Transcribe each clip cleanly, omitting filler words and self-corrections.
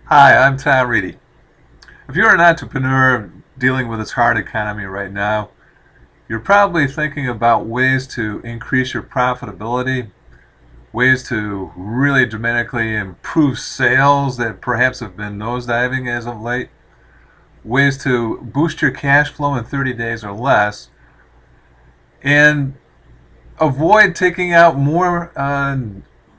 Hi, I'm Tom Reedy. If you're an entrepreneur dealing with this hard economy right now, you're probably thinking about ways to increase your profitability, ways to really dramatically improve sales that perhaps have been nosediving as of late, ways to boost your cash flow in 30 days or less, and avoid taking out more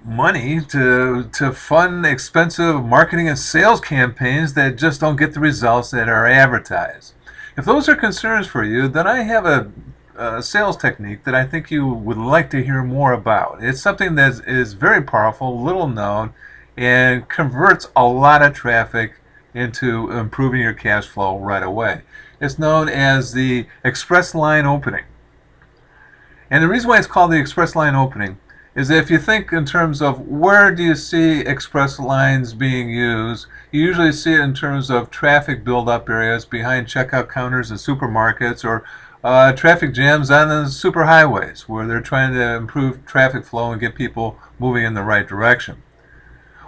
money to fund expensive marketing and sales campaigns that just don't get the results that are advertised. If those are concerns for you, then I have a sales technique that I think you would like to hear more about. It's something that is very powerful, little known, and converts a lot of traffic into improving your cash flow right away. It's known as the express line opening. And the reason why it's called the express line opening is that if you think in terms of where do you see express lines being used, you usually see it in terms of traffic buildup areas behind checkout counters in supermarkets, or traffic jams on the superhighways where they're trying to improve traffic flow and get people moving in the right direction.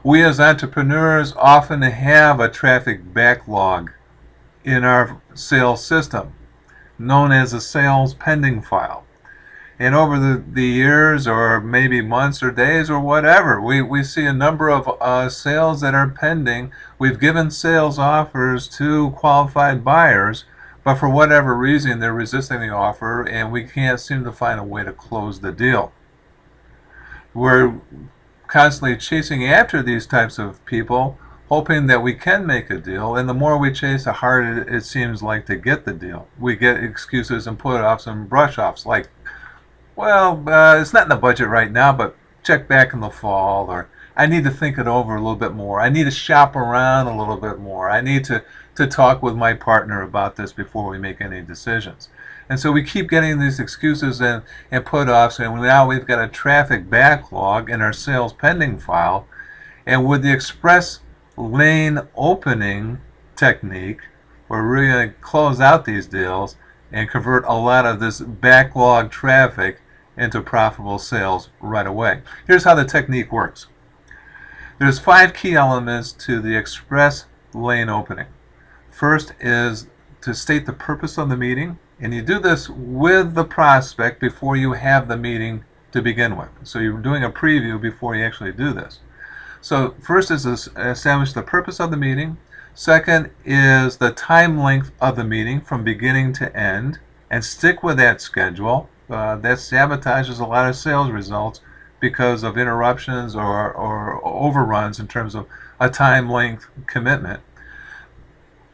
We as entrepreneurs often have a traffic backlog in our sales system known as a sales pending file. And over the years, or maybe months or days or whatever, we see a number of sales that are pending. We've given sales offers to qualified buyers, but for whatever reason they're resisting the offer and we can't seem to find a way to close the deal. We're constantly chasing after these types of people, hoping that we can make a deal, and the more we chase, the harder it seems like to get the deal. We get excuses and put offs and brush offs like, well, it's not in the budget right now, but check back in the fall, or I need to think it over a little bit more. I need to shop around a little bit more. I need to talk with my partner about this before we make any decisions. And so we keep getting these excuses and put offs, and now we've got a traffic backlog in our sales pending file. And with the express lane opening technique, we're really going to close out these deals and convert a lot of this backlog traffic into profitable sales right away. Here's how the technique works. There's 5 key elements to the express lane opening. First is to state the purpose of the meeting, and you do this with the prospect before you have the meeting to begin with. So you're doing a preview before you actually do this. So first is to establish the purpose of the meeting. Second is the time length of the meeting from beginning to end, and stick with that schedule. That sabotages a lot of sales results because of interruptions or overruns in terms of a time length commitment.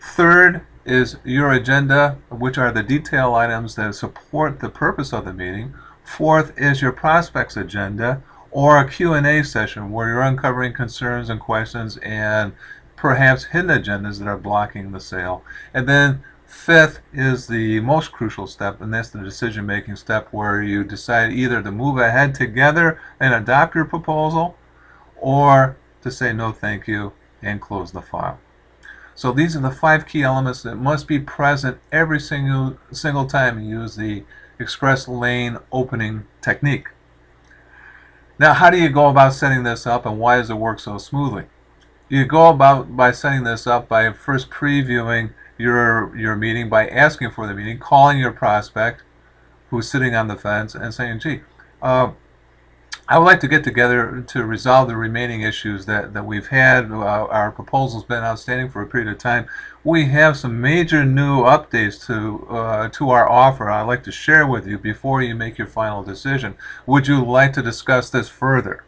Third is your agenda, which are the detail items that support the purpose of the meeting. Fourth is your prospect's agenda, or a Q&A session where you're uncovering concerns and questions and perhaps hidden agendas that are blocking the sale. And then fifth is the most crucial step, and that's the decision-making step, where you decide either to move ahead together and adopt your proposal, or to say no thank you and close the file. So these are the 5 key elements that must be present every single time you use the express lane opening technique. Now, how do you go about setting this up, and why does it work so smoothly? You go about by setting this up by first previewing your meeting, by asking for the meeting, calling your prospect who's sitting on the fence and saying, gee, I would like to get together to resolve the remaining issues that we've had. Our proposal's been outstanding for a period of time. We have some major new updates to our offer I'd like to share with you before you make your final decision. Would you like to discuss this further?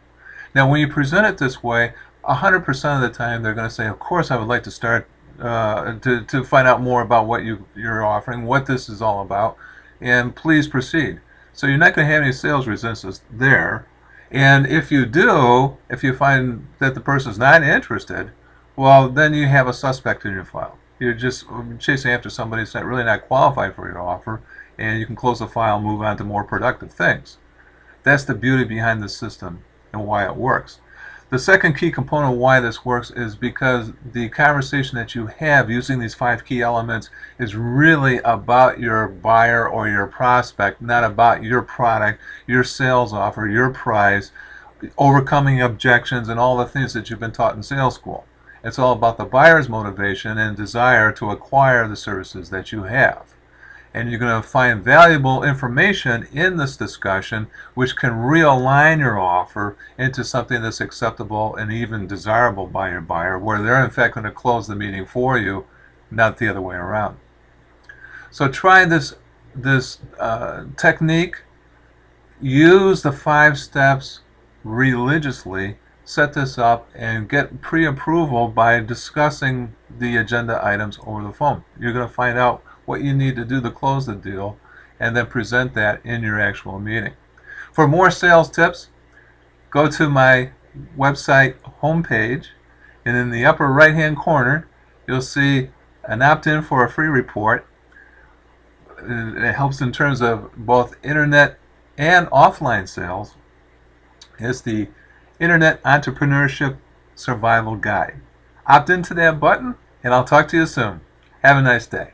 Now, when you present it this way, 100% of the time they're going to say, of course, I would like to start to find out more about what you're offering, what this is all about, and please proceed. So you're not going to have any sales resistance there. And if you do, if you find that the person's not interested, well, then you have a suspect in your file. You're just chasing after somebody that's really not qualified for your offer, and you can close the file and move on to more productive things. That's the beauty behind the system and why it works. The second key component of why this works is because the conversation that you have using these 5 key elements is really about your buyer or your prospect, not about your product, your sales offer, your price, overcoming objections, and all the things that you've been taught in sales school. It's all about the buyer's motivation and desire to acquire the services that you have. And you're going to find valuable information in this discussion which can realign your offer into something that's acceptable and even desirable by your buyer, where they're in fact going to close the meeting for you, not the other way around. So try this technique. Use the 5 steps religiously. Set this up and get pre-approval by discussing the agenda items over the phone. You're going to find out what you need to do to close the deal and then present that in your actual meeting. For more sales tips, go to my website homepage, and in the upper right hand corner you'll see an opt-in for a free report. It helps in terms of both internet and offline sales. It's the Internet Entrepreneurship Survival Guide. Opt into that button and I'll talk to you soon. Have a nice day.